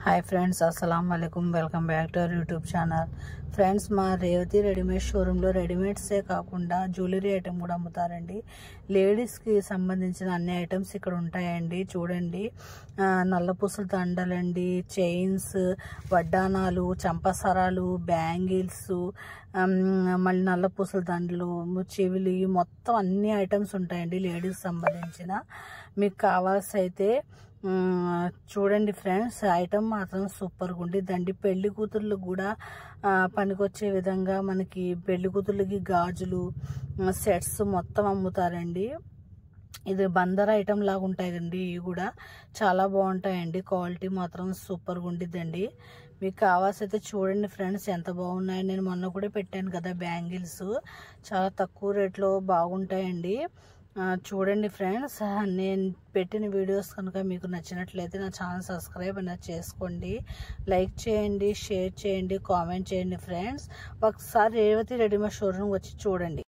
हाय friends अस्सलाम वालेकुम welcome back to our YouTube channel. Friends మా రేవతి రెడీమేడ్ షోరూంలో రెడీమేడ్సే కాకుండా జ్యువెలరీ ఐటమ్ కూడా అమ్ముతారండి। లేడీస్ కి సంబంధించిన అన్ని ఐటమ్స్ ఇక్కడ ఉంటాయండి। చూడండి, నల్ల పూసల దండలండి, చైన్స్, వడ్డానాలు, చంపసరాలు, బ్యాంగిల్స్, మళ్ళీ నల్ల పూసల దండలు, చెవిలి, మొత్తం అన్ని ఐటమ్స్ ఉంటాయండి లేడీస్ సంబంధించిన। మీకు కావాల్సి అయితే చూడండి ఫ్రెండ్స్, ఐటమ్ మాత్రం సూపర్గా ఉండిద్దండి। పెళ్లి కూతుర్లకు కూడా పనికొచ్చే విధంగా మనకి పెళ్లి కూతుర్లకి గాజులు సెట్స్ మొత్తం అమ్ముతారండి। ఇది బందర్ ఐటమ్ లాగా ఉంటాయండి, ఇవి కూడా చాలా బాగుంటాయండి। క్వాలిటీ మాత్రం సూపర్గా ఉండిద్దండి। మీకు కావాల్సి అయితే చూడండి ఫ్రెండ్స్, ఎంత బాగున్నాయి। నేను మొన్న కూడా పెట్టాను కదా బ్యాంగిల్స్, చాలా తక్కువ రేట్లో బాగుంటాయండి। చూడండి ఫ్రెండ్స్, నేను పెట్టిన వీడియోస్ కనుక మీకు నచ్చినట్లయితే నా ఛానల్ సబ్స్క్రైబ్ అనేది చేసుకోండి, లైక్ చేయండి, షేర్ చేయండి, కామెంట్ చేయండి ఫ్రెండ్స్। ఒకసారి రేవతి రెడీమేడ్ షోరూమ్ వచ్చి చూడండి।